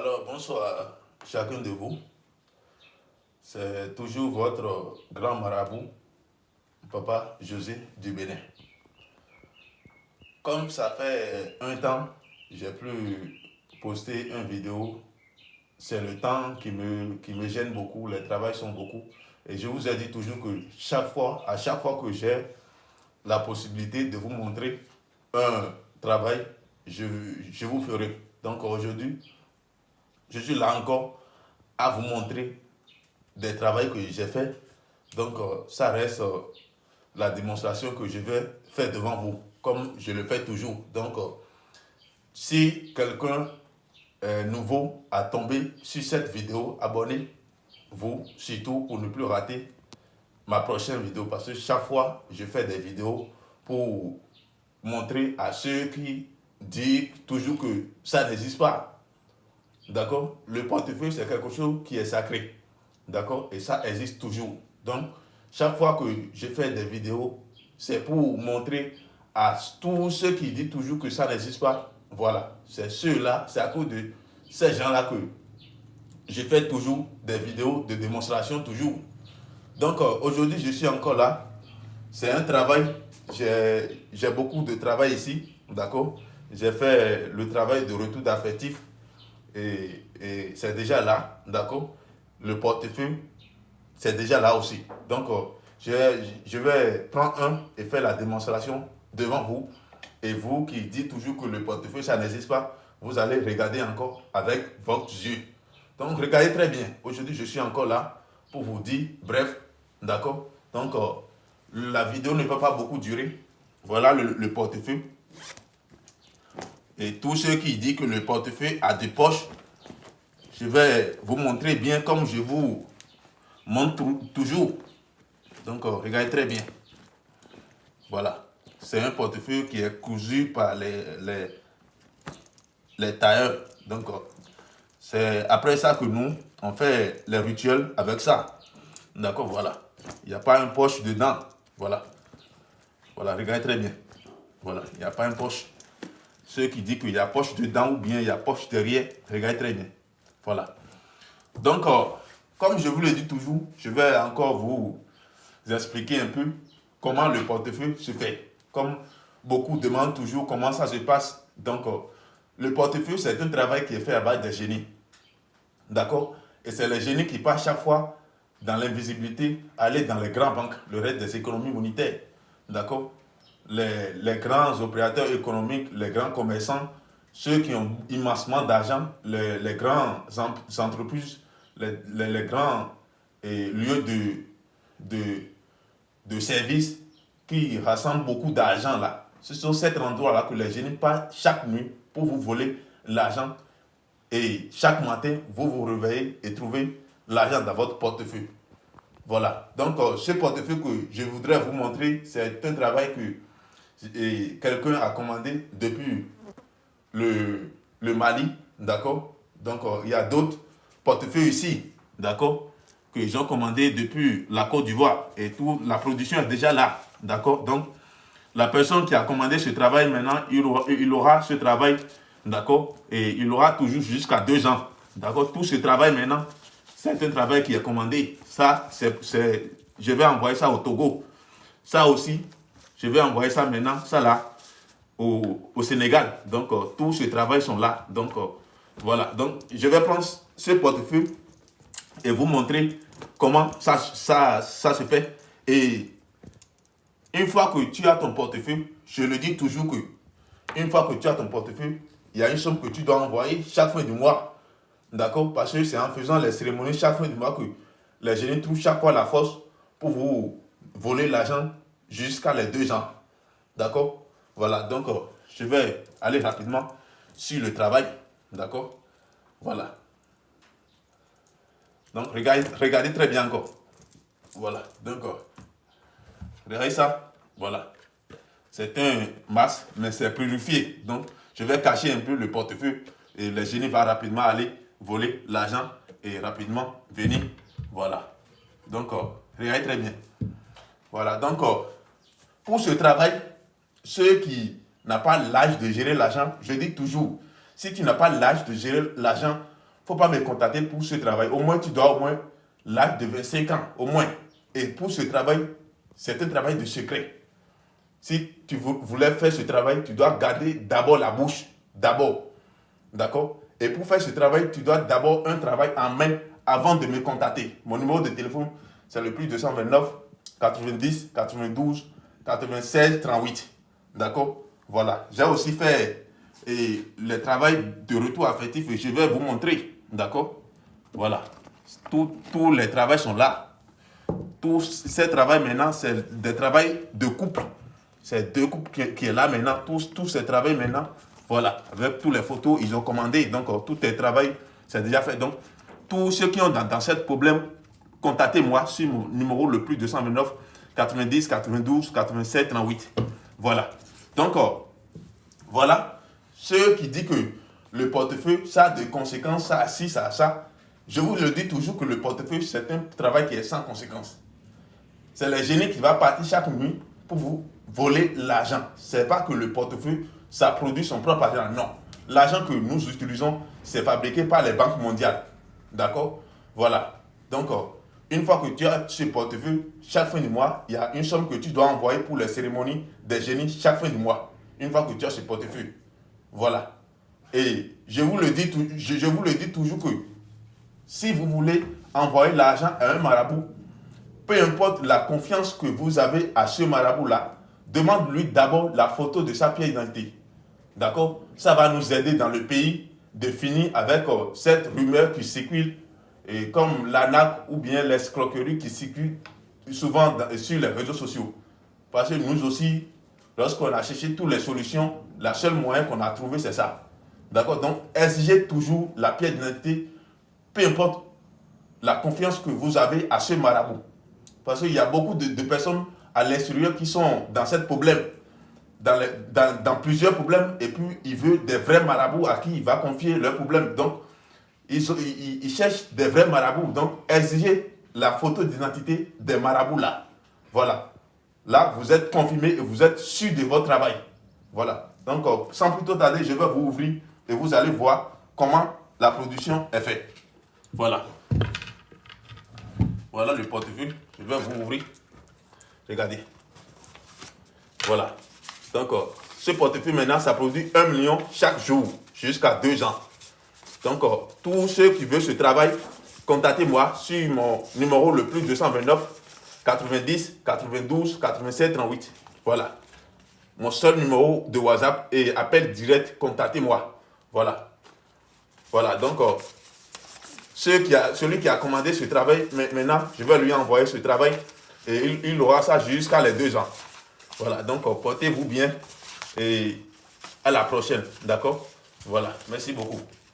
Alors, bonsoir à chacun de vous. C'est toujours votre grand marabout, Papa José du Bénin. Comme ça fait un temps, j'ai plus posté une vidéo. C'est le temps qui me gêne beaucoup, les travails sont beaucoup. Et je vous ai dit toujours que à chaque fois que j'ai la possibilité de vous montrer un travail, je vous ferai. Donc aujourd'hui, je suis là encore à vous montrer des travaux que j'ai fait. Donc, ça reste la démonstration que je vais faire devant vous, comme je le fais toujours. Donc, si quelqu'un nouveau a tombé sur cette vidéo, abonnez-vous surtout pour ne plus rater ma prochaine vidéo. Parce que chaque fois, je fais des vidéos pour montrer à ceux qui disent toujours que ça n'existe pas. D'accord? Le portefeuille, c'est quelque chose qui est sacré. D'accord? Et ça existe toujours. Donc, chaque fois que je fais des vidéos, c'est pour montrer à tous ceux qui disent toujours que ça n'existe pas. Voilà. C'est ceux-là, c'est à cause de ces gens-là que je fais toujours des vidéos de démonstration, toujours. Donc, aujourd'hui, je suis encore là. C'est un travail. J'ai beaucoup de travail ici. D'accord? J'ai fait le travail de retour d'affectif. Et c'est déjà là, d'accord? Le portefeuille, c'est déjà là aussi. Donc, je vais prendre un et faire la démonstration devant vous. Et vous qui dites toujours que le portefeuille, ça n'existe pas, vous allez regarder encore avec votre yeux. Donc, regardez très bien. Aujourd'hui, je suis encore là pour vous dire, bref, d'accord? Donc, la vidéo ne va pas beaucoup durer. Voilà le portefeuille. Et tous ceux qui disent que le portefeuille a des poches, je vais vous montrer bien comme je vous montre toujours. Donc, regardez très bien. Voilà. C'est un portefeuille qui est cousu par les tailleurs. Donc, c'est après ça que nous, on fait les rituels avec ça. D'accord, voilà. Il n'y a pas une poche dedans. Voilà. Voilà, regardez très bien. Voilà, il n'y a pas une poche. Ceux qui disent qu'il y a poche dedans ou bien il y a poche derrière, regardez très bien. Voilà. Donc, comme je vous le dis toujours, je vais encore vous expliquer un peu comment le portefeuille se fait. Comme beaucoup demandent toujours comment ça se passe. Donc, le portefeuille, c'est un travail qui est fait à base des génies. D'accord? Et c'est les génies qui passent chaque fois dans l'invisibilité, aller dans les grandes banques, le reste des économies monétaires. D'accord? Les grands opérateurs économiques, les grands commerçants, ceux qui ont immensément d'argent, les grandes entreprises, les grands lieux de services qui rassemblent beaucoup d'argent là. Ce sont cet endroit-là que les génies passent chaque nuit pour vous voler l'argent. Et chaque matin, vous vous réveillez et trouvez l'argent dans votre portefeuille. Voilà. Donc, ce portefeuille que je voudrais vous montrer, c'est un travail que quelqu'un a commandé depuis le Mali. D'accord? Donc, il y a d'autres portefeuilles ici. D'accord? Que ils ont commandé depuis la Côte d'Ivoire. Et tout, la production est déjà là. D'accord? Donc, la personne qui a commandé ce travail maintenant, il aura ce travail. D'accord? Et il aura toujours jusqu'à 2 ans. D'accord? Tout ce travail maintenant, c'est un travail qui est commandé. Ça, je vais envoyer ça au Togo. Ça aussi, je vais envoyer ça maintenant, ça là, au Sénégal. Donc, tous ces travails sont là. Donc, voilà. Donc, je vais prendre ce portefeuille et vous montrer comment ça se fait. Et une fois que tu as ton portefeuille, je le dis toujours que une fois que tu as ton portefeuille, il y a une somme que tu dois envoyer chaque fin du mois. D'accord? Parce que c'est en faisant les cérémonies chaque fin du mois que les génies trouvent chaque fois la force pour vous voler l'argent jusqu'à les 2 ans. D'accord? Voilà. Donc, je vais aller rapidement sur le travail. D'accord? Voilà. Donc, regardez très bien encore. Voilà. Donc, regardez ça. Voilà. C'est un masque, mais c'est purifié. Donc, je vais cacher un peu le portefeuille et le génie va rapidement aller voler l'argent et rapidement venir. Voilà. Donc, regardez très bien. Voilà. Donc, pour ce travail, ceux qui n'ont pas l'âge de gérer l'argent, je dis toujours, si tu n'as pas l'âge de gérer l'argent, faut pas me contacter pour ce travail. Au moins, tu dois au moins l'âge de 25 ans, au moins. Et pour ce travail, c'est un travail de secret. Si tu voulais faire ce travail, tu dois garder d'abord la bouche. D'abord. D'accord? Et pour faire ce travail, tu dois d'abord un travail en main avant de me contacter. Mon numéro de téléphone, c'est le plus 229 90 92 96 38. D'accord? Voilà. J'ai aussi fait le travail de retour affectif et je vais vous montrer. D'accord? Voilà. Tous les travaux sont là. Tous ces travaux maintenant, c'est des travaux de couple. C'est deux couples qui est là maintenant. Tous ces travaux maintenant, voilà. Avec toutes les photos, ils ont commandé. Donc, tout est travail, c'est déjà fait. Donc, tous ceux qui ont dans ce problème, contactez-moi sur mon numéro le plus 229 90 92 87 38. Voilà. Donc, voilà. Ceux qui disent que le portefeuille, ça a des conséquences, ça, ci, ça. Je vous le dis toujours que le portefeuille, c'est un travail qui est sans conséquences. C'est le génie qui va partir chaque nuit pour vous voler l'argent. Ce n'est pas que le portefeuille, ça produit son propre argent. Non. L'argent que nous utilisons, c'est fabriqué par les banques mondiales. D'accord? Voilà. Donc, une fois que tu as ce portefeuille, chaque fin du mois, il y a une somme que tu dois envoyer pour les cérémonies des génies chaque fin du mois. Une fois que tu as ce portefeuille. Voilà. Et je vous le dis toujours que si vous voulez envoyer l'argent à un marabout, peu importe la confiance que vous avez à ce marabout-là, demande-lui d'abord la photo de sa pièce d'identité. D'accord? Ça va nous aider dans le pays de finir avec cette rumeur qui circule, et comme l'arnaque ou bien l'escroquerie qui circule souvent sur les réseaux sociaux. Parce que nous aussi, lorsqu'on a cherché toutes les solutions, la seule moyen qu'on a trouvé, c'est ça. D'accord? Donc, exigez toujours la pièce d'identité, peu importe la confiance que vous avez à ce marabout. Parce qu'il y a beaucoup de personnes à l'extérieur qui sont dans ce problème, dans plusieurs problèmes, et puis ils veulent des vrais marabouts à qui il va confier leurs problèmes. Donc, ils cherchent des vrais marabouts. Donc, exigez la photo d'identité des marabouts là. Voilà. Là, vous êtes confirmé et vous êtes sûr de votre travail. Voilà. Donc, sans plus tôt tarder, je vais vous ouvrir et vous allez voir comment la production est faite. Voilà. Voilà le portefeuille. Je vais vous ouvrir. Regardez. Voilà. Donc, ce portefeuille maintenant, ça produit 1 million chaque jour, jusqu'à 2 ans. Donc, tous ceux qui veulent ce travail, contactez-moi sur mon numéro le plus 229 90 92 87 38. Voilà. Mon seul numéro de WhatsApp et appel direct, contactez-moi. Voilà. Voilà. Donc, celui qui a commandé ce travail, maintenant, je vais lui envoyer ce travail et il aura ça jusqu'à les 2 ans. Voilà. Donc, portez-vous bien et à la prochaine. D'accord? Voilà. Merci beaucoup.